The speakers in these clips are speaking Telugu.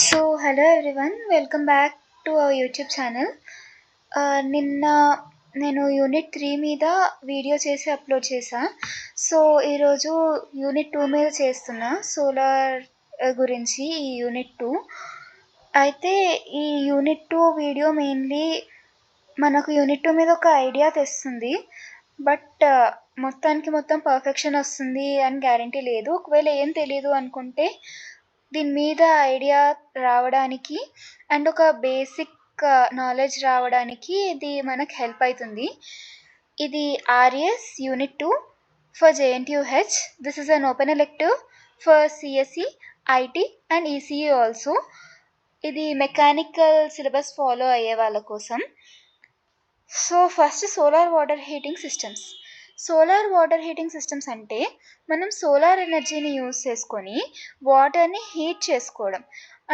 Hello everyone, welcome back to our YouTube channel. నిన్న నేను యూనిట్ 3 మీద వీడియో చేసి అప్లోడ్ చేశా. ఈరోజు యూనిట్ 2 మీద చేస్తున్నా. సోలార్ గురించి ఈ యూనిట్ 2. అయితే ఈ యూనిట్ 2 వీడియో మెయిన్లీ మనకు యూనిట్ 2 మీద ఒక ఐడియా తెస్తుంది. బట్ మొత్తం పర్ఫెక్షన్ వస్తుంది అని గ్యారంటీ లేదు. ఒకవేళ ఏం తెలీదు అనుకుంటే దీని మీద ఐడియా రావడానికి అండ్ ఒక బేసిక్ నాలెడ్జ్ రావడానికి ఇది మనకు హెల్ప్ అవుతుంది. ఇది RS unit 2 for JNTUH. This is an open elective for CSE, IT and ECE also. ఇది మెకానికల్ సిలబస్ ఫాలో అయ్యే వాళ్ళ కోసం. First solar water heating systems. Solar water heating systems అంటే మనం సోలార్ ఎనర్జీని యూజ్ చేసుకొని వాటర్ని హీట్ చేసుకోవడం.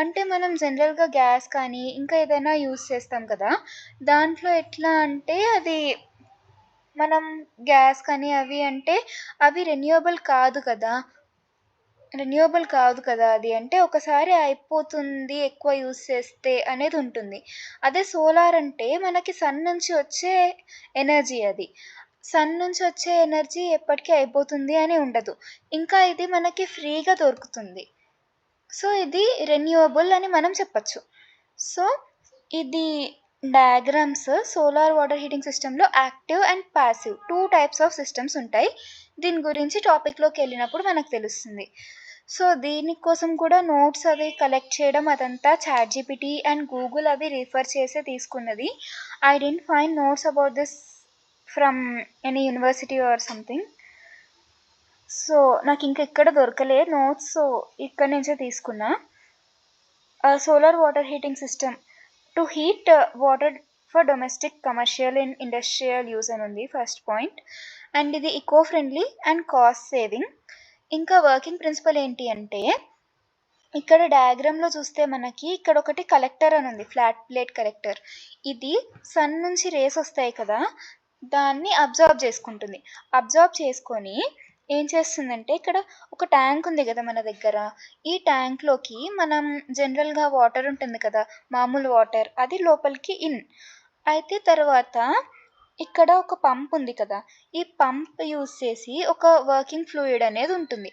అంటే మనం జనరల్గా గ్యాస్ కానీ ఇంకా ఏదైనా యూజ్ చేస్తాం కదా, దాంట్లో ఎట్లా అంటే అది మనం గ్యాస్ కానీ అవి రెన్యూవబుల్ కాదు కదా అది. అంటే ఒకసారి అయిపోతుంది ఎక్కువ యూజ్ చేస్తే అనేది ఉంటుంది. అదే సోలార్ అంటే మనకి సన్ నుంచి వచ్చే ఎనర్జీ. అది సన్ నుంచి వచ్చే ఎనర్జీ ఎప్పటికీ అయిపోతుంది అని ఉండదు. ఇంకా ఇది మనకి ఫ్రీగా దొరుకుతుంది. ఇది రెన్యూవబుల్ అని మనం చెప్పచ్చు. ఇది డయాగ్రామ్స్. సోలార్ వాటర్ హీటింగ్ సిస్టంలో active and passive 2 types of systems ఉంటాయి. దీని గురించి టాపిక్లోకి వెళ్ళినప్పుడు మనకు తెలుస్తుంది. దీనికోసం కూడా నోట్స్ అవి కలెక్ట్ చేయడం అదంతా ChatGPT అండ్ గూగుల్ అవి రిఫర్ చేసే తీసుకున్నది. I didn't find notes about this from any university or something. నాకు ఇంకా ఎక్కడ దొరకలే నోట్స్, ఇక్కడ నుంచే తీసుకున్నా. Solar water heating system to heat water for domestic, commercial and industrial use అని ఉంది ఫస్ట్ పాయింట్. అండ్ ఇది eco friendly and cost saving. ఇంకా వర్కింగ్ ప్రిన్సిపల్ ఏంటి అంటే ఇక్కడ డయాగ్రామ్లో చూస్తే మనకి ఇక్కడ ఒకటి కలెక్టర్ అని ఉంది, ఫ్లాట్ ప్లేట్ కలెక్టర్. ఇది సన్ నుంచి రేస్ వస్తాయి కదా, దాన్ని అబ్జర్వ్ చేసుకుంటుంది. అబ్జర్వ్ చేసుకొని ఏం చేస్తుందంటే ఇక్కడ ఒక ట్యాంక్ ఉంది కదా మన దగ్గర. ఈ ట్యాంక్లోకి మనం జనరల్గా వాటర్ ఉంటుంది కదా, మామూలు వాటర్, అది లోపలికి అయితే తర్వాత ఇక్కడ ఒక పంప్ ఉంది కదా, ఈ పంప్ యూజ్ చేసి ఒక వర్కింగ్ ఫ్లూయిడ్ అనేది ఉంటుంది.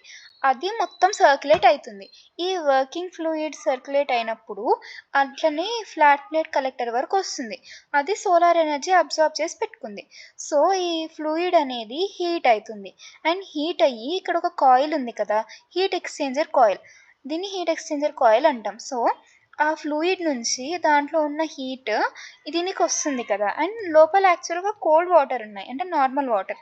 అది మొత్తం సర్క్యులేట్ అవుతుంది. ఈ వర్కింగ్ ఫ్లూయిడ్ సర్క్యులేట్ అయినప్పుడు అట్లనే ఫ్లాట్ ప్లేట్ కలెక్టర్ వరకు వస్తుంది. అది సోలార్ ఎనర్జీ అబ్జర్వ్ చేసి పెట్టుకుంది. ఈ ఫ్లూయిడ్ అనేది హీట్ అవుతుంది. అండ్ హీట్ అయ్యి ఇక్కడ ఒక కాయిల్ ఉంది కదా, హీట్ ఎక్స్చేంజర్ కాయిల్. దీన్ని హీట్ ఎక్స్చేంజర్ కాయిల్ అంటాం. ఆ ఫ్లూయిడ్ నుంచి దాంట్లో ఉన్న హీట్ దీనికి వస్తుంది కదా, అండ్ లోపల యాక్చువల్గా కోల్డ్ వాటర్ ఉన్నాయి, అంటే నార్మల్ వాటర్.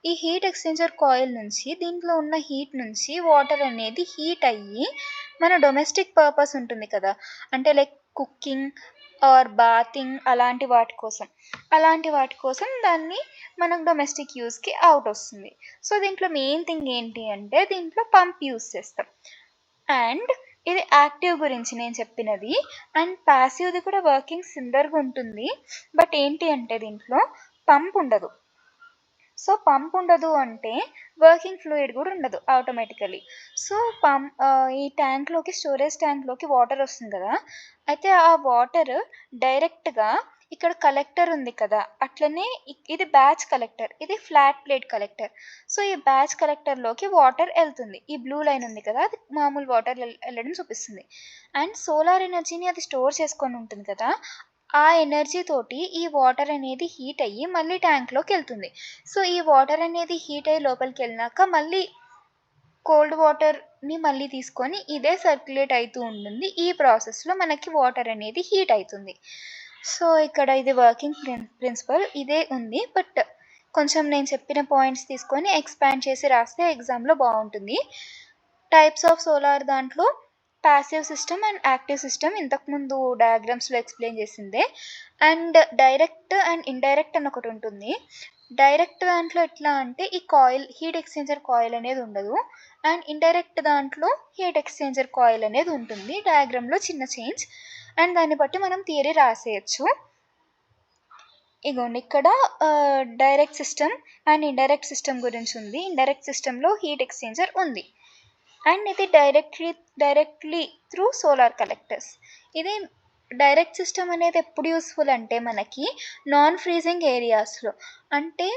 ఈ హీట్ ఎక్స్చేంజర్ కాయిల్ నుంచి దీంట్లో ఉన్న హీట్ నుంచి వాటర్ అనేది హీట్ అయ్యి మన డొమెస్టిక్ పర్పస్ ఉంటుంది కదా, అంటే లైక్ కుకింగ్ ఆర్ బాతింగ్ అలాంటి వాటి కోసం దాన్ని మనం డొమెస్టిక్ యూస్కి అవుట్ వస్తుంది. దీంట్లో మెయిన్ థింగ్ ఏంటి అంటే దీంట్లో పంప్ యూస్ చేస్తాం. అండ్ ఇది యాక్టివ్ గురించి నేను చెప్పినది. అండ్ ప్యాసివ్ది కూడా వర్కింగ్ సిమిలర్గా ఉంటుంది. బట్ ఏంటి అంటే దీంట్లో పంప్ ఉండదు. పంప్ ఉండదు అంటే వర్కింగ్ ఫ్లూయిడ్ కూడా ఉండదు ఆటోమేటికలీ. ఈ ట్యాంక్లోకి, స్టోరేజ్ ట్యాంక్లోకి వాటర్ వస్తుంది కదా, అయితే ఆ వాటర్ డైరెక్ట్గా ఇక్కడ కలెక్టర్ ఉంది కదా, అట్లనే ఇది బ్యాచ్ కలెక్టర్, ఇది ఫ్లాట్ ప్లేట్ కలెక్టర్. ఈ బ్యాచ్ కలెక్టర్లోకి వాటర్ వెళ్తుంది. ఈ బ్లూ లైన్ ఉంది కదా, అది మామూలు వాటర్ వెళ్ళడం చూపిస్తుంది. అండ్ సోలార్ ఎనర్జీని అది స్టోర్ చేసుకొని ఉంటుంది కదా, ఆ ఎనర్జీ తోటి ఈ వాటర్ అనేది హీట్ అయ్యి మళ్ళీ ట్యాంక్లోకి వెళ్తుంది. ఈ వాటర్ అనేది హీట్ అయ్యి లోపలికి వెళ్ళినాక మళ్ళీ కోల్డ్ వాటర్ని మళ్ళీ తీసుకొని ఇదే సర్క్యులేట్ అవుతూ ఉంటుంది. ఈ ప్రాసెస్లో మనకి వాటర్ అనేది హీట్ అవుతుంది. ఇక్కడ ఇది వర్కింగ్ ప్రిన్సిపల్ ఇదే ఉంది. బట్ కొంచెం నేను చెప్పిన పాయింట్స్ తీసుకొని ఎక్స్పాండ్ చేసి రాస్తే ఎగ్జామ్లో బాగుంటుంది. టైప్స్ ఆఫ్ సోలార్ దాంట్లో passive system and active system ఇంతకుముందు డయాగ్రామ్స్లో ఎక్స్ప్లెయిన్ చేసిందే. అండ్ డైరెక్ట్ అండ్ ఇండైరెక్ట్ అని ఒకటి ఉంటుంది. డైరెక్ట్ దాంట్లో ఎట్లా అంటే ఈ కాయిల్, హీట్ ఎక్స్చేంజర్ కాయిల్ అనేది ఉండదు. అండ్ ఇండైరెక్ట్ దాంట్లో హీట్ ఎక్స్చేంజర్ కాయిల్ అనేది ఉంటుంది. డయాగ్రామ్లో చిన్న చేంజ్, అండ్ దాన్ని బట్టి మనం థియరీ రాసేయచ్చు. ఇగోండి ఇక్కడ direct system and indirect system గురించి ఉంది. ఇండైరెక్ట్ సిస్టంలో హీట్ ఎక్స్చేంజర్ ఉంది. అండ్ ఇది డైరెక్ట్లీ త్రూ సోలార్ కలెక్టర్స్. ఇది డైరెక్ట్ సిస్టమ్ అనేది ఎప్పుడు యూస్ఫుల్ అంటే మనకి నాన్ ఫ్రీజింగ్ ఏరియాస్లో. అంటే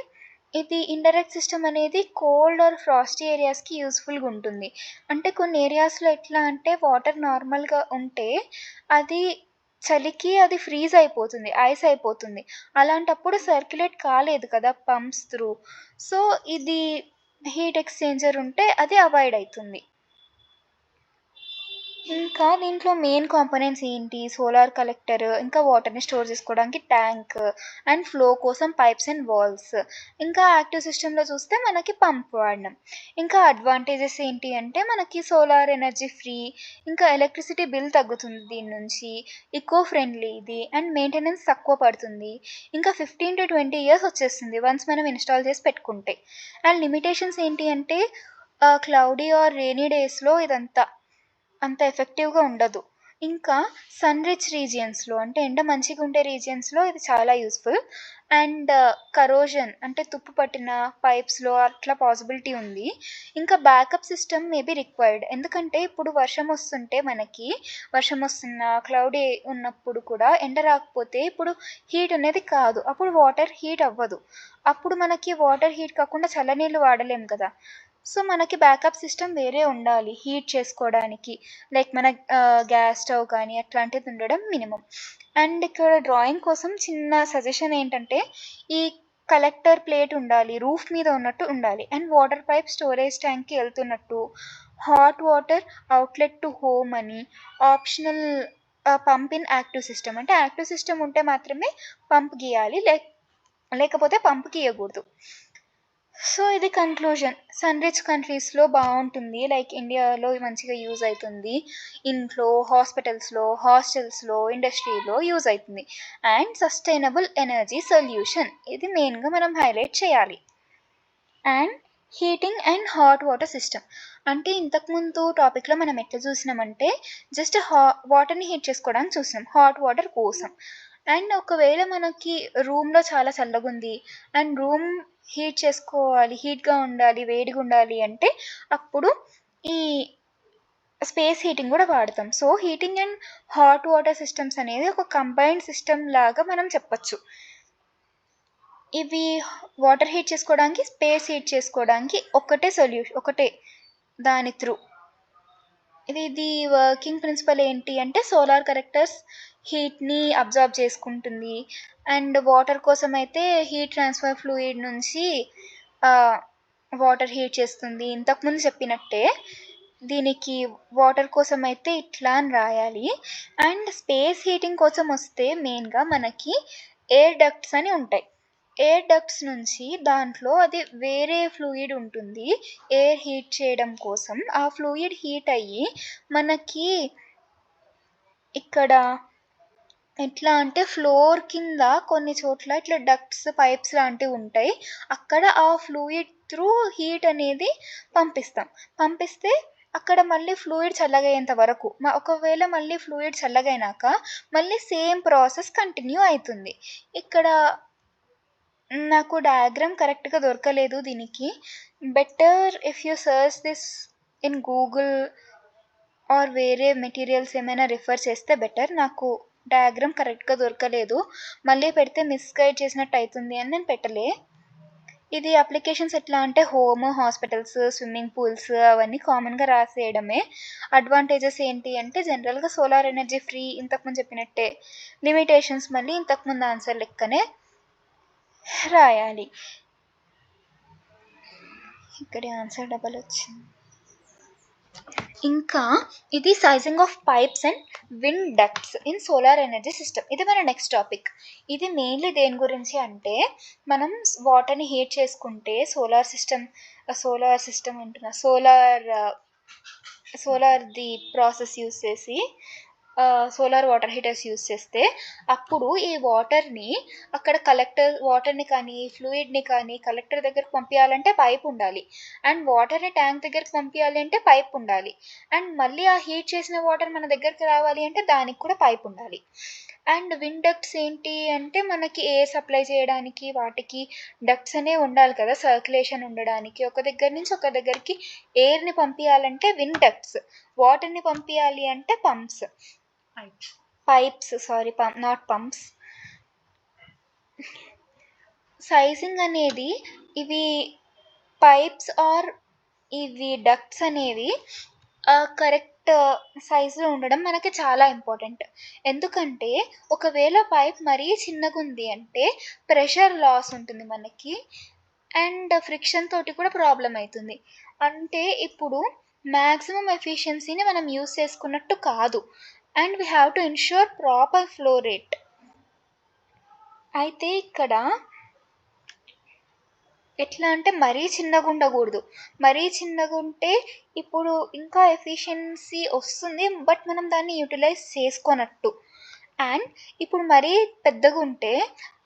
ఇది ఇండైరెక్ట్ సిస్టమ్ అనేది కోల్డ్ ఆర్ ఫ్రాస్టీ ఏరియాస్కి యూస్ఫుల్గా ఉంటుంది. అంటే కొన్ని ఏరియాస్లో ఎట్లా అంటే వాటర్ నార్మల్గా ఉంటే అది చలికి అది ఫ్రీజ్ అయిపోతుంది, ఐస్ అయిపోతుంది. అలాంటప్పుడు సర్క్యులేట్ కాలేదు కదా పంప్స్ త్రూ. సో ఇది హీట్ ఎక్స్చేంజర్ ఉంటే అది అవాయిడ్ అవుతుంది. ఇంకా దీంట్లో మెయిన్ కాంపోనెంట్స్ ఏంటి? సోలార్ కలెక్టర్, ఇంకా వాటర్‌ని స్టోర్ చేసుకోవడానికి ట్యాంక్, అండ్ ఫ్లో కోసం పైప్స్ అండ్ వాల్స్. ఇంకా యాక్టివ్ సిస్టమ్‌లో చూస్తే మనకి పంప్ వాడినాం. ఇంకా అడ్వాంటేజెస్ ఏంటి అంటే మనకి సోలార్ ఎనర్జీ ఫ్రీ, ఇంకా ఎలక్ట్రిసిటీ బిల్ తగ్గుతుంది దీని నుంచి, ఎకో ఫ్రెండ్లీ ఇది, అండ్ మెయింటెనెన్స్ తక్కువ పడుతుంది. ఇంకా 15-20 ఇయర్స్ వచ్చేస్తుంది వన్స్ మనం ఇన్‌స్టాల్ చేసి పెట్టుకుంటే. అండ్ లిమిటేషన్స్ ఏంటి అంటే క్లౌడీ ఆర్ రెయినీ డేస్‌లో ఇదంతా అంత ఎఫెక్టివ్‌గా ఉండదు. ఇంకా సన్ రిచ్ రీజియన్స్‌లో అంటే ఎండ మంచిగా ఉండే రీజియన్స్‌లో ఇది చాలా యూజ్‌ఫుల్. అండ్ కరోజన్ అంటే తుప్పు పట్టిన పైప్స్‌లో అట్లా పాసిబిలిటీ ఉంది. ఇంకా బ్యాకప్ సిస్టమ్ మేబీ రిక్వైర్డ్. ఎందుకంటే ఇప్పుడు వర్షం వస్తున్నా, క్లౌడీ ఉన్నప్పుడు కూడా ఎండ రాకపోతే ఇప్పుడు హీట్ అనేది కాదు. అప్పుడు వాటర్ హీట్ అవ్వదు. అప్పుడు మనకి వాటర్ హీట్ కాకుండా చల్లనీళ్ళు వాడలేం కదా! సో మనకి బ్యాకప్ సిస్టమ్ వేరే ఉండాలి హీట్ చేసుకోవడానికి. లైక్ మన గ్యాస్ స్టవ్ కానీ అట్లాంటిది ఉండడం మినిమం. అండ్ ఇక్కడ డ్రాయింగ్ కోసం చిన్న సజెషన్ ఏంటంటే ఈ కలెక్టర్ ప్లేట్ ఉండాలి, రూఫ్ మీద ఉన్నట్టు ఉండాలి. అండ్ వాటర్ పైప్ స్టోరేజ్ ట్యాంక్కి వెళ్తున్నట్టు, hot water outlet to home అని, optional pump in active system. అంటే యాక్టివ్ సిస్టమ్ ఉంటే మాత్రమే పంప్ గీయాలి, లేకపోతే పంప్ గీయకూడదు. సో ఇది కన్క్లూజన్. సన్ రిచ్ కంట్రీస్‌లో బావుంటుంది. లైక్ ఇండియాలో మంచిగా యూజ్ అయితుంది. ఇంట్లో, హాస్పిటల్స్‌లో, హాస్టల్స్‌లో, ఇండస్ట్రీలో యూజ్ అయితుంది. అండ్ సస్టైనబుల్ ఎనర్జీ సొల్యూషన్ ఇది మెయిన్‌గా మనం హైలైట్ చేయాలి. And heating and hot water system. అంటే ఇంతకుముందు టాపిక్‌లో మనం ఎట్లా చూసినామంటే జస్ట్ వాటర్‌ని హీట్ చేసుకోవడానికి చూసినాం హాట్ వాటర్ కోసం. అండ్ ఒకవేళ మనకి రూమ్‌లో చాలా చల్లగుంది అండ్ రూమ్ హీట్ చేసుకోవాలి, హీట్‌గా ఉండాలి, వేడిగా ఉండాలి అంటే అప్పుడు ఈ స్పేస్ హీటింగ్ కూడా వాడతాం. So heating and hot water systems అనేది ఒక కంబైన్డ్ సిస్టమ్ లాగా మనం చెప్పొచ్చు. ఇవి వాటర్ హీట్ చేసుకోవడానికి, స్పేస్ హీట్ చేసుకోవడానికి ఒకటే దాని త్రూ. ఇది వర్కింగ్ ప్రిన్సిపల్ ఏంటి అంటే సోలార్ కలెక్టర్స్ హీట్‌ని అబ్జార్బ్ చేసుకుంటుంది. అండ్ వాటర్ కోసం అయితే హీట్ ట్రాన్స్ఫర్ ఫ్లూయిడ్ నుంచి వాటర్ హీట్ చేస్తుంది. ఇంతకుముందు చెప్పినట్టే దీనికి వాటర్ కోసం అయితే ఇట్లా అని రాయాలి. అండ్ స్పేస్ హీటింగ్ కోసం వస్తే మెయిన్‌గా మనకి ఎయిర్ డక్ట్స్ అని ఉంటాయి. ఎయిర్ డక్ట్స్ నుంచి దాంట్లో అది వేరే ఫ్లూయిడ్ ఉంటుంది ఎయిర్ హీట్ చేయడం కోసం. ఆ ఫ్లూయిడ్ హీట్ అయ్యి మనకి ఇక్కడ ఎట్లా అంటే ఫ్లోర్ కింద కొన్ని చోట్ల ఇట్లా డక్ట్స్, పైప్స్ లాంటివి ఉంటాయి. అక్కడ ఆ ఫ్లూయిడ్ త్రూ హీట్ అనేది పంపిస్తే అక్కడ మళ్ళీ ఫ్లూయిడ్ చల్లగయ్యేంత వరకు ఒకవేళ మళ్ళీ ఫ్లూయిడ్ చల్లగయినాక మళ్ళీ సేమ్ ప్రాసెస్ కంటిన్యూ అవుతుంది. ఇక్కడ నాకు డయాగ్రామ్ కరెక్ట్‌గా దొరకలేదు దీనికి. Better if you search this in Google or వేరే మెటీరియల్స్ ఏమైనా రిఫర్ చేస్తే బెటర్. నాకు డయాగ్రామ్ కరెక్ట్‌గా దొరకలేదు. మళ్ళీ పెడితే మిస్‌గైడ్ చేసినట్టు అయితుంది అని నేను పెట్టలే. ఇది అప్లికేషన్స్ ఎట్లా అంటే హోమ్, హాస్పిటల్స్, స్విమ్మింగ్ పూల్స్ అవన్నీ కామన్‌గా రాసేయడమే. అడ్వాంటేజెస్ ఏంటి అంటే జనరల్‌గా సోలార్ ఎనర్జీ ఫ్రీ ఇంతకుముందు చెప్పినట్టే. లిమిటేషన్స్ మళ్ళీ ఇంతకుముందు ఆన్సర్ లెక్కనే రాయాలి. ఇక్కడ ఆన్సర్ డబల్ వచ్చింది. ఇంకా ఇది sizing of pipes and wind ducts in solar energy system. ఇది మన నెక్స్ట్ టాపిక్. ఇది మెయిన్లీ దేని గురించి అంటే మనం వాటర్ని హీట్ చేసుకుంటే సోలార్ది ప్రాసెస్ యూస్ చేసి సోలార్ వాటర్ హీటర్స్ యూస్ చేస్తే అప్పుడు ఈ వాటర్ని అక్కడ వాటర్ని కానీ ఫ్లూయిడ్ని కానీ కలెక్టర్ దగ్గరకు పంపించాలంటే పైప్ ఉండాలి. అండ్ వాటర్ని ట్యాంక్ దగ్గరకు పంపించాలి అంటే పైప్ ఉండాలి. అండ్ మళ్ళీ ఆ హీట్ చేసిన వాటర్ మన దగ్గరికి రావాలి అంటే దానికి కూడా పైప్ ఉండాలి. అండ్ విండ్ డక్ట్స్ ఏంటి అంటే మనకి ఎయిర్ సప్లై చేయడానికి వాటికి డక్ట్స్ అనేవి ఉండాలి కదా, సర్క్యులేషన్ ఉండడానికి. ఒక దగ్గర నుంచి ఒక దగ్గరికి ఎయిర్ని పంపించాలంటే విండ్ డక్ట్స్, వాటర్ని పంపించాలి అంటే pipes sorry not pumps. Sizing అనేది ఇవి పైప్స్ ఆర్ ఇవి డక్ట్స్ అనేవి కరెక్ట్ సైజులో ఉండడం మనకి చాలా ఇంపార్టెంట్. ఎందుకంటే ఒకవేళ పైప్ మరీ చిన్నగా ఉంది అంటే ప్రెషర్ లాస్ ఉంటుంది మనకి, అండ్ ఫ్రిక్షన్ తోటి కూడా ప్రాబ్లం అవుతుంది. అంటే ఇప్పుడు మ్యాక్సిమం ఎఫిషియన్సీని మనం యూస్ చేసుకున్నట్టు కాదు. And we have to ensure proper flow rate. అయితే ఇక్కడ ఎట్లా అంటే మరీ చిన్నగా ఉండకూడదు. మరీ చిన్నగా ఉంటే ఇప్పుడు ఇంకా ఎఫిషియన్సీ వస్తుంది, బట్ మనం దాన్ని యూటిలైజ్ చేసుకోనట్టు. అండ్ ఇప్పుడు మరీ పెద్దగా ఉంటే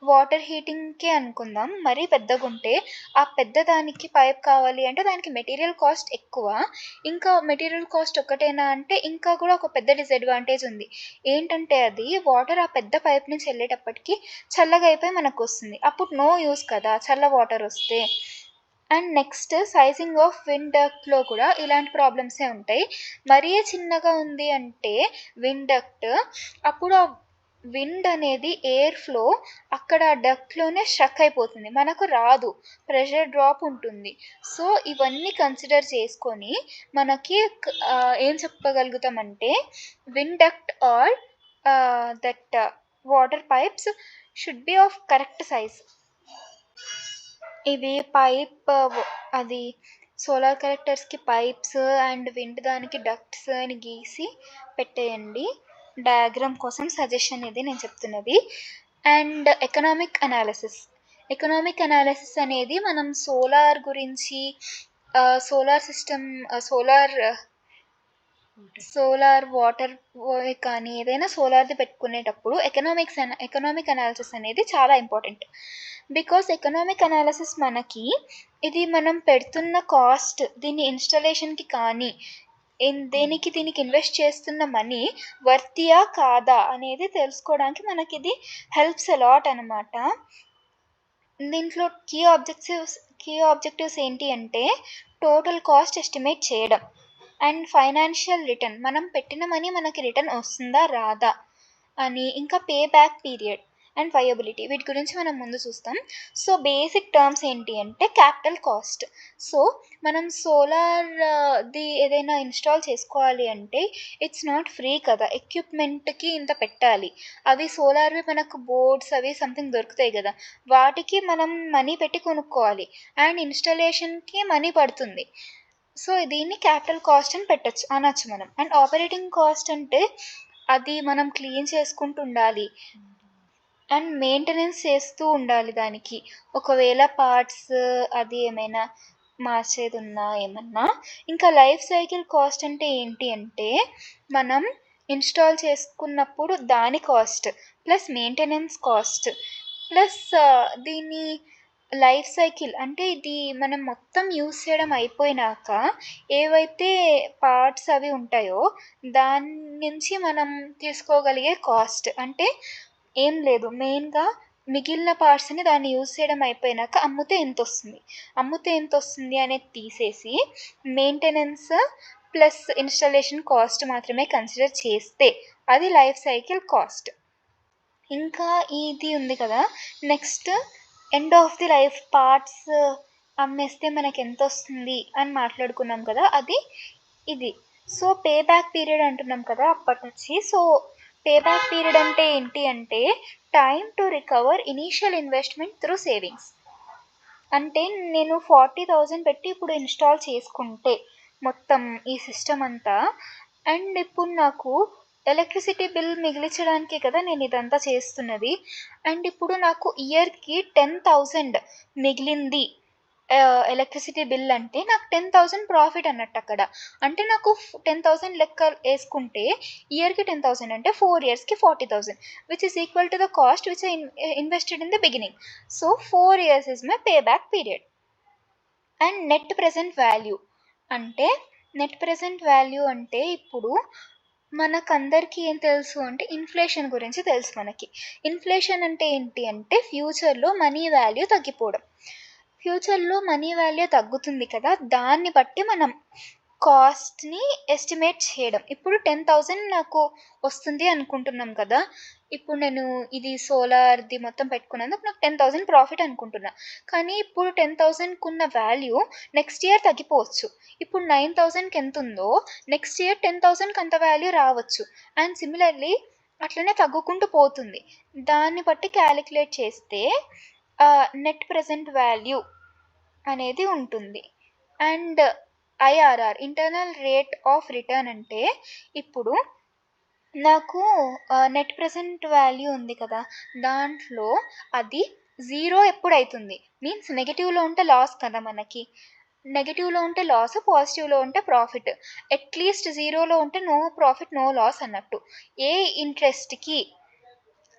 వాటర్ హీటింగ్కే అనుకుందాం, మరీ పెద్దగా ఉంటే ఆ పెద్దదానికి పైప్ కావాలి అంటే దానికి మెటీరియల్ కాస్ట్ ఎక్కువ. ఇంకా మెటీరియల్ కాస్ట్ ఒకటేనా అంటే ఇంకా కూడా ఒక పెద్ద డిసడ్వాంటేజ్ ఉంది. ఏంటంటే అది వాటర్ ఆ పెద్ద పైప్ నుంచి వెళ్ళేటప్పటికి చల్లగా అయిపోయి మనకు వస్తుంది. అప్పుడు నో యూస్ కదా చల్ల వాటర్ వస్తే. And next sizing of wind డక్ట్లో కూడా ఇలాంటి ప్రాబ్లమ్సే ఉంటాయి. మరీ చిన్నగా ఉంది అంటే విండ్ డక్ట్, అప్పుడు ఆ విండ్ అనేది ఎయిర్ ఫ్లో అక్కడ డక్ట్లోనే స్ట్రక్ అయిపోతుంది, మనకు రాదు, ప్రెషర్ డ్రాప్ ఉంటుంది. సో ఇవన్నీ కన్సిడర్ చేసుకొని మనకి ఏం చెప్పగలుగుతామంటే wind duct or that water pipes should be of correct size. ఇవి పైప్ అది సోలార్ కలెక్టర్స్కి పైప్స్ అండ్ విండ్ దానికి డక్ట్స్ అని గీసి పెట్టేయండి. డయాగ్రామ్ కోసం సజెషన్ ఇది నేను చెప్తున్నది. అండ్ ఎకనామిక్ అనాలిసిస్ అనేది మనం సోలార్ గురించి సోలార్ సిస్టమ్ సోలార్ వాటర్ కానీ ఏదైనా సోలార్ది పెట్టుకునేటప్పుడు ఎకనామిక్ అనాలిసిస్ అనేది చాలా ఇంపార్టెంట్. బికాస్ ఎకనామిక్ అనాలిసిస్ మనకి ఇది మనం పెడుతున్న కాస్ట్, దీని ఇన్స్టాలేషన్కి కానీ దీనికి ఇన్వెస్ట్ చేస్తున్న మనీ వర్తియా కాదా అనేది తెలుసుకోవడానికి మనకి ఇది హెల్ప్స్ అలాట్ అనమాట. దీంట్లో కీ ఆబ్జెక్టివ్స్ ఏంటి అంటే టోటల్ కాస్ట్ ఎస్టిమేట్ చేయడం, అండ్ ఫైనాన్షియల్ రిటర్న్, మనం పెట్టిన మనీ మనకి రిటర్న్ వస్తుందా రాదా అని, ఇంకా pay back period and viability. వీటి గురించి మనం ముందు చూస్తాం. సో బేసిక్ టర్మ్స్ ఏంటి అంటే క్యాపిటల్ కాస్ట్. సో మనం సోలార్ది ఏదైనా ఇన్స్టాల్ చేసుకోవాలి అంటే ఇట్స్ నాట్ ఫ్రీ కదా, ఎక్విప్మెంట్కి ఇంత పెట్టాలి. అవి సోలార్వి మనకు బోర్డ్స్ అవి సంథింగ్ దొరుకుతాయి కదా, వాటికి మనం మనీ పెట్టి కొనుక్కోవాలి. అండ్ ఇన్స్టాలేషన్కి మనీ పడుతుంది. సో దీన్ని క్యాపిటల్ కాస్ట్ అని అనొచ్చు మనం. అండ్ ఆపరేటింగ్ కాస్ట్ అంటే అది మనం క్లీన్ చేసుకుంటూ ఉండాలి అండ్ మెయింటెనెన్స్ చేస్తూ ఉండాలి దానికి, ఒకవేళ పార్ట్స్ అది ఏమైనా మార్చేది ఉన్నా ఏమన్నా. ఇంకా లైఫ్ సైకిల్ కాస్ట్ అంటే ఏంటి అంటే మనం ఇన్స్టాల్ చేసుకున్నప్పుడు దాని cost plus maintenance cost plus దీని లైఫ్ సైకిల్ అంటే ఇది మనం మొత్తం యూస్ చేయడం అయిపోయినాక ఏవైతే పార్ట్స్ అవి ఉంటాయో దాని నుంచి మనం తీసుకోగలిగే కాస్ట్. అంటే ఏం లేదు, మెయిన్గా మిగిలిన పార్ట్స్ని దాన్ని యూస్ చేయడం అయిపోయినాక అమ్మితే ఎంత వస్తుంది అనేది తీసేసి మెయింటెనెన్స్ ప్లస్ ఇన్స్టాలేషన్ కాస్ట్ మాత్రమే కన్సిడర్ చేస్తే అది లైఫ్ సైకిల్ కాస్ట్. ఇంకా ఇది ఉంది కదా, next end of the life parts అమ్మేస్తే మనకి ఎంత వస్తుంది అని మాట్లాడుకున్నాం కదా, అది ఇది. సో పే బ్యాక్ పీరియడ్ అంటున్నాం కదా అప్పటి నుంచి. సో పే బ్యాక్ పీరియడ్ అంటే ఏంటి అంటే time to recover initial investment through savings. అంటే నేను 40,000 పెట్టి ఇప్పుడు ఇన్స్టాల్ చేసుకుంటే మొత్తం ఈ సిస్టమ్ అంతా, అండ్ ఇప్పుడు నాకు ఎలక్ట్రిసిటీ బిల్ మిగిలించడానికే కదా నేను ఇదంతా చేస్తున్నది. అండ్ ఇప్పుడు నాకు ఇయర్కి 10,000 మిగిలింది ఎలక్ట్రిసిటీ బిల్ అంటే నాకు 10,000 ప్రాఫిట్ అన్నట్టు అక్కడ. అంటే నాకు 10,000 లెక్క యేసుకుంటే ఇయర్‌కి 10,000 అంటే 4 ఇయర్స్‌కి 40,000 which is equal to the cost which I invested in the beginning. So 4 years is my pay back period. And net present value అంటే ఇప్పుడు మనకందరికీ ఏం తెలుసు అంటే ఇన్ఫ్లేషన్ గురించి తెలుసు మనకి. ఇన్ఫ్లేషన్ అంటే ఏంటి అంటే ఫ్యూచర్‌లో మనీ వాల్యూ తగ్గిపోవడం. ఫ్యూచర్‌లో మనీ వాల్యూ తగ్గుతుంది కదా! దాన్ని బట్టి మనం కాస్ట్‌ని ఎస్టిమేట్ చేయడం. ఇప్పుడు 10,000 నాకు వస్తుంది అనుకుంటున్నాం కదా! ఇప్పుడు నేను ఇది సోలార్‌ది మొత్తం పెట్టుకున్నందుకు నాకు 10,000 ప్రాఫిట్ అనుకుంటున్నా. కానీ ఇప్పుడు 10,000కున్న వాల్యూ నెక్స్ట్ ఇయర్ తగ్గిపోవచ్చు. ఇప్పుడు 9,000కి ఎంతుందో నెక్స్ట్ ఇయర్ 10,000కి అంత వాల్యూ రావచ్చు. అండ్ సిమిలర్‌లీ అట్లనే తగ్గుకుంటూ పోతుంది. దాన్ని బట్టి క్యాలిక్యులేట్ చేస్తే నెట్ ప్రెజెంట్ వాల్యూ అనేది ఉంటుంది. And IRR internal rate of return అంటే ఇప్పుడు నాకు నెట్ ప్రెజెంట్ వాల్యూ ఉంది కదా! దాంట్లో అది 0 ఎప్పుడైతుంది? మీన్స్ నెగెటివ్‌లో ఉంటే లాస్ కదా మనకి. నెగెటివ్‌లో ఉంటే లాస్, పాజిటివ్‌లో ఉంటే ప్రాఫిట్. అట్‌లీస్ట్ 0లో ఉంటే నో ప్రాఫిట్, నో లాస్ అన్నట్టు. ఏ ఇంట్రెస్ట్‌కి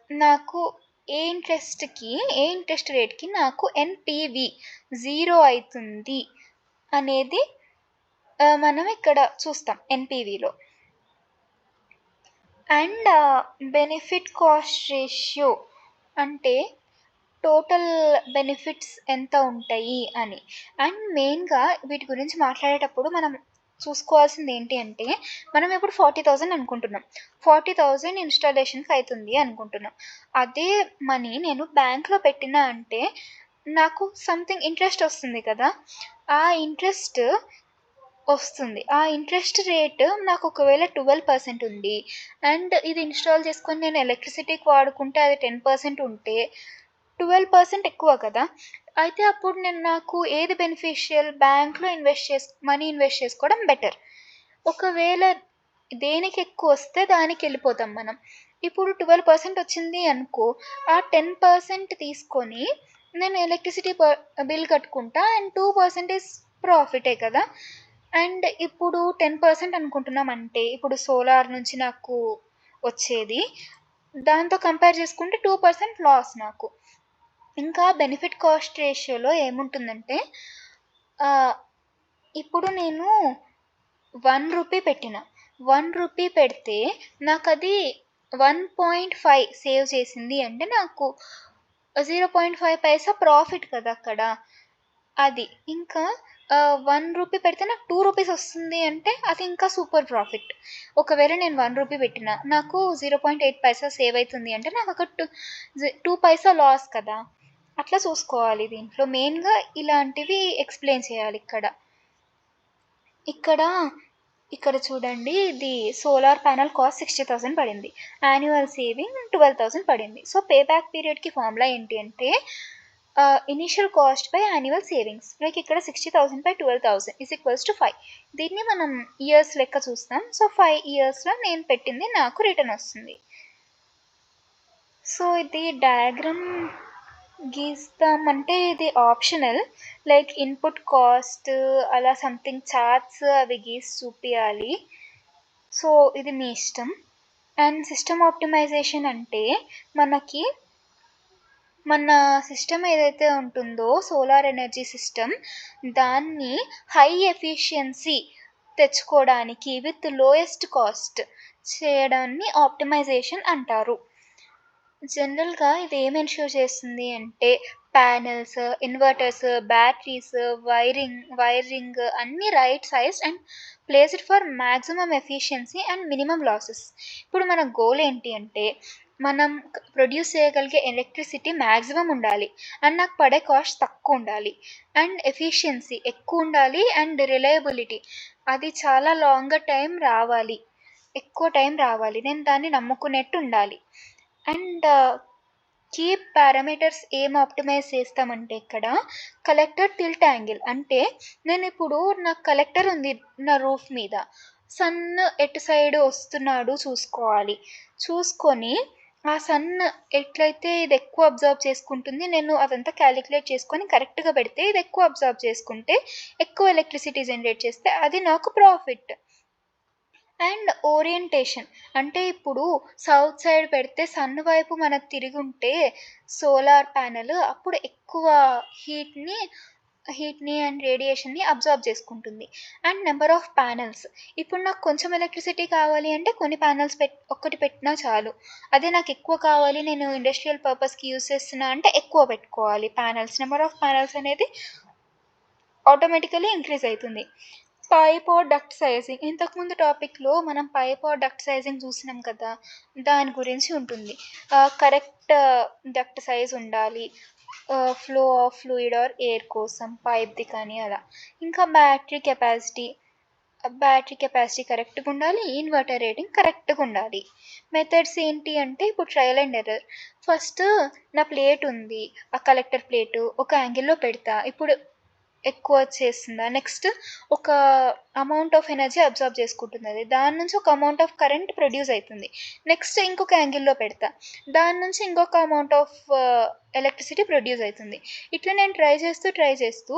నాకు ఏ ఇంట్రెస్ట్ రేట్‌కి నాకు ఎన్‌పీవీ 0 అయితుంది అనేది మనం ఇక్కడ చూస్తాం ఎన్‌పీవీలో. అండ్ బెనిఫిట్ కాస్ట్ రేషియో అంటే టోటల్ బెనిఫిట్స్ ఎంత ఉంటాయి అని. అండ్ మెయిన్‌గా వీటి గురించి మాట్లాడేటప్పుడు మనం చూసుకోవాల్సింది ఏంటి అంటే మనం ఇప్పుడు 40,000 అనుకుంటున్నాం. 40,000 ఇన్‌స్టాలేషన్‌కి అయితుంది అనుకుంటున్నాం. అదే మనీ నేను బ్యాంక్‌లో పెట్టినా అంటే నాకు సంథింగ్ ఇంట్రెస్ట్ వస్తుంది కదా! ఆ ఇంట్రెస్ట్ వస్తుంది. ఆ ఇంట్రెస్ట్ రేట్ నాకు ఒకవేళ 12% ఉంది. అండ్ ఇది ఇన్‌స్టాల్ చేసుకొని నేను ఎలక్ట్రిసిటీకి వాడుకుంటే అది 10% ఉంటే 12% ఎక్కువ కదా! అయితే అప్పుడు నాకు ఏది బెనిఫిషియల్ బ్యాంక్‌లో మనీ ఇన్వెస్ట్ చేసుకోవడం బెటర్. ఒకవేళ దేనికి ఎక్కువొస్తే దానికెళ్ళిపోతాం మనం. ఇప్పుడు 12% వచ్చింది అనుకో, ఆ 10% తీసుకొని నేను ఎలక్ట్రిసిటీ బిల్ కట్టుకుంటా. అండ్ 2% ఈస్ ప్రాఫిటే కదా! అండ్ ఇప్పుడు 10% అనుకుంటున్నామంటే ఇప్పుడు సోలార్ నుంచి నాకు వచ్చేది. దాంతో కంపేర్ చేసుకుంటే 2% లాస్ నాకు. ఇంకా బెనిఫిట్ కాస్ట్ రేషియోలో ఏముంటుందంటే ఇప్పుడు నేను రూ. 1 పెట్టిన. రూ. 1 పెడితే నాకది 1.5 సేవ్ చేసింది అంటే నాకు 0.5 పైసా ప్రాఫిట్ కదా అక్కడ. అది. ఇంకా రూ. 1 పెడితే నాకు రూ. 2 వస్తుంది అంటే అది ఇంకా సూపర్ ప్రాఫిట్. ఒకవేళ నేను రూ. 1 పెట్టినా నాకు 0.8 పైసా సేవ్ అయితుంది అంటే నాకు అక్కడ 2 పైసా లాస్ కదా! అట్లా చూసుకోవాలి దీంట్లో. మెయిన్‌గా ఇలాంటివి ఎక్స్‌ప్లెయిన్ చేయాలి ఇక్కడ. ఇక్కడ చూడండి ఇది సోలార్ ప్యానెల్ కాస్ట్ 60,000 పడింది. యాన్యువల్ సేవింగ్ 12,000 పడింది. సో పే బ్యాక్ పీరియడ్‌కి ఫార్ములా ఏంటి అంటే initial cost by annual savings. Like ఇక్కడ 60,000 బై 12,000 ఈజ్ ఈక్వల్స్ టు 5. దీన్ని మనం ఇయర్స్ లెక్క చూస్తాం. సో 5 ఇయర్స్‌లో నేను పెట్టింది నాకు రిటర్న్ వస్తుంది. సో ఇది డయాగ్రామ్ గీస్తామంటే ఇది ఆప్షనల్. లైక్ ఇన్పుట్ కాస్ట్ అలా సంథింగ్ చార్ట్స్ అవి గీసి చూపియాలి. సో ఇది మీ ఇష్టం. అండ్ సిస్టమ్ ఆప్టిమైజేషన్ అంటే మనకి మన సిస్టమ్ ఏదైతే ఉంటుందో సోలార్ ఎనర్జీ సిస్టమ్ దాన్ని హై ఎఫిషియన్సీ తెచ్చుకోవడానికి విత్ లోయెస్ట్ కాస్ట్ చేయడాన్ని ఆప్టిమైజేషన్ అంటారు. జనరల్‌గా ఇది ఏం ఎన్ష్యూర్ చేస్తుంది అంటే ప్యానెల్స్, ఇన్వర్టర్స్, బ్యాటరీస్, వైరింగ్ అన్నీ right sized and placed for maximum efficiency and minimum losses. ఇప్పుడు మన గోల్ ఏంటి అంటే మనం ప్రొడ్యూస్ చేయగలిగే ఎలక్ట్రిసిటీ మాక్సిమం ఉండాలి. అండ్ నాకు పడే కాస్ట్ తక్కువ ఉండాలి. అండ్ ఎఫిషియన్సీ ఎక్కువ ఉండాలి. అండ్ రిలయబిలిటీ అది చాలా లాంగర్ టైం రావాలి. ఎక్కువ టైం రావాలి. నేను దాన్ని నమ్ముకునేట్టు ఉండాలి. అండ్ కీ పారామీటర్స్ ఏం ఆప్టిమైజ్ చేస్తామంటే ఇక్కడ కలెక్టర్ టిల్ట్ యాంగిల్. అంటే నేను ఇప్పుడు నాకు కలెక్టర్ ఉంది నా రూఫ్ మీద. సన్ ఎటు సైడ్ వస్తున్నాడు చూసుకోవాలి. చూసుకొని ఆ సన్ ఎట్లయితే ఇది ఎక్కువ అబ్జర్వ్ చేసుకుంటుంది, నేను అదంతా క్యాలిక్యులేట్ చేసుకొని కరెక్ట్‌గా పెడితే ఇది ఎక్కువ అబ్జర్వ్ చేసుకుంటే, ఎక్కువ ఎలక్ట్రిసిటీ జనరేట్ చేస్తే అది నాకు ప్రాఫిట్. అండ్ ఓరియంటేషన్ అంటే ఇప్పుడు సౌత్ సైడ్ పెడితే సన్ వైపు మనకు తిరిగుంటే సోలార్ ప్యానెల్ అప్పుడు ఎక్కువ హీట్‌ని హీట్‌ని అండ్ రేడియేషన్‌ని అబ్జార్బ్ చేసుకుంటుంది. అండ్ నంబర్ ఆఫ్ ప్యానెల్స్ ఇప్పుడు నాకు కొంచెం ఎలక్ట్రిసిటీ కావాలి అంటే కొన్ని ప్యానెల్స్ ఒక్కటి పెట్టినా చాలు. అదే నాకు ఎక్కువ కావాలి నేను ఇండస్ట్రియల్ పర్పస్‌కి యూజ్ చేస్తున్నా అంటే ఎక్కువ పెట్టుకోవాలి ప్యానెల్స్. నంబర్ ఆఫ్ ప్యానెల్స్ అనేది ఆటోమేటికల్లీ ఇంక్రీజ్ అయితుంది. పైప్ ఆర్ డక్ట్ సైజింగ్ ఇంతకుముందు టాపిక్‌లో మనం పైప్ ఆర్ డక్ట్ సైజింగ్ చూసినాం కదా! దాని గురించి ఉంటుంది. కరెక్ట్ డక్ట్ సైజ్ ఉండాలి. Flow of fluid or air కోసం పైప్‌ది కానీ అలా. ఇంకా బ్యాటరీ కెపాసిటీ కరెక్ట్‌గా ఉండాలి. ఇన్వర్టర్ రేటింగ్ కరెక్ట్‌గా ఉండాలి. మెథడ్స్ ఏంటి అంటే ఇప్పుడు ట్రయల్ అండ్ ఎర్రర్. ఫస్ట్ నా ప్లేట్ ఉంది. ఆ కలెక్టర్ ప్లేటు ఒక యాంగిల్‌లో పెడతా. ఇప్పుడు ఎక్కువ వచ్చేస్తుందా? నెక్స్ట్ ఒక అమౌంట్ ఆఫ్ ఎనర్జీ అబ్జార్బ్ చేసుకుంటుందది. దాని నుంచి ఒక అమౌంట్ ఆఫ్ కరెంట్ ప్రొడ్యూస్ అయితుంది. నెక్స్ట్ ఇంకొక యాంగిల్‌లో పెడతా. దాని నుంచి ఇంకొక అమౌంట్ ఆఫ్ ఎలక్ట్రిసిటీ ప్రొడ్యూస్ అయితుంది. ఇట్లా నేను ట్రై చేస్తూ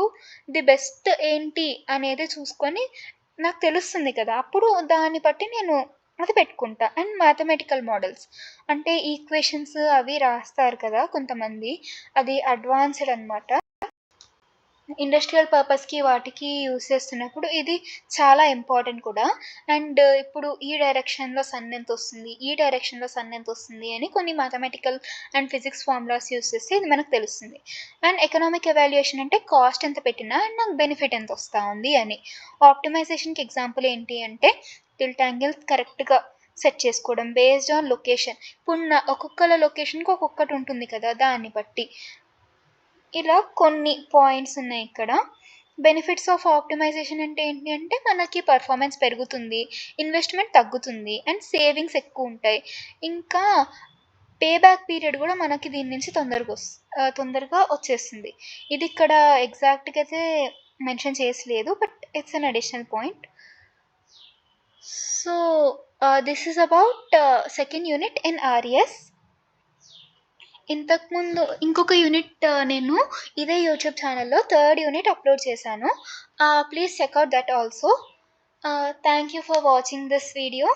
ది బెస్ట్ ఏంటి అనేది చూసుకొని నాకు తెలుస్తుంది కదా! అప్పుడు దాన్ని బట్టి నేను అది పెట్టుకుంటా. అండ్ మ్యాథమెటికల్ మోడల్స్ అంటే ఈక్వేషన్స్ అవి రాస్తారు కదా కొంతమంది. అది అడ్వాన్స్‌డ్ అనమాట. ఇండస్ట్రియల్ పర్పస్‌కి వాటికి యూజ్ చేస్తున్నప్పుడు ఇది చాలా ఇంపార్టెంట్ కూడా. అండ్ ఇప్పుడు ఈ డైరెక్షన్‌లో సన్ ఎంతొస్తుంది, ఈ డైరెక్షన్‌లో సన్ ఎంతొస్తుంది అని కొన్ని mathematical and physics formulas use చేస్తే ఇది మనకు తెలుస్తుంది. అండ్ ఎకనామిక్ ఎవాల్యుయేషన్ అంటే కాస్ట్ ఎంత పెట్టినా అండ్ నాకు బెనిఫిట్ ఎంత వస్తా ఉంది అని. ఆప్టిమైజేషన్‌కి ఎగ్జాంపుల్ ఏంటి అంటే టిల్ట్ యాంగిల్ కరెక్ట్‌గా సెట్ చేసుకోవడం బేస్డ్ ఆన్ లొకేషన్. ఇప్పుడు ఒక్కొక్కళ్ళ లొకేషన్‌కి ఒక్కొక్కటి ఉంటుంది కదా! దాన్ని బట్టి. ఇలా కొన్ని పాయింట్స్ ఉన్నాయి ఇక్కడ. బెనిఫిట్స్ ఆఫ్ ఆప్టిమైజేషన్ అంటే ఏంటి అంటే మనకి పెర్ఫార్మెన్స్ పెరుగుతుంది, ఇన్వెస్ట్‌మెంట్ తగ్గుతుంది అండ్ సేవింగ్స్ ఎక్కువుంటాయి. ఇంకా పే బ్యాక్ పీరియడ్ గూడా మనకి దీని నుంచి తొందరగా వచ్చేస్తుంది. ఇది ఇక్కడ ఎగ్జాక్ట్‌గా అయితే మెన్షన్ చేసలేదు. But it's an additional point. So, this is about second unit in RS. ఇంతకుముందు ఇంకొక యూనిట్ నేను ఇదే యూట్యూబ్ ఛానల్‌లో థర్డ్ యూనిట్ అప్లోడ్ చేశాను. Please check out that also. Thank you for watching this video.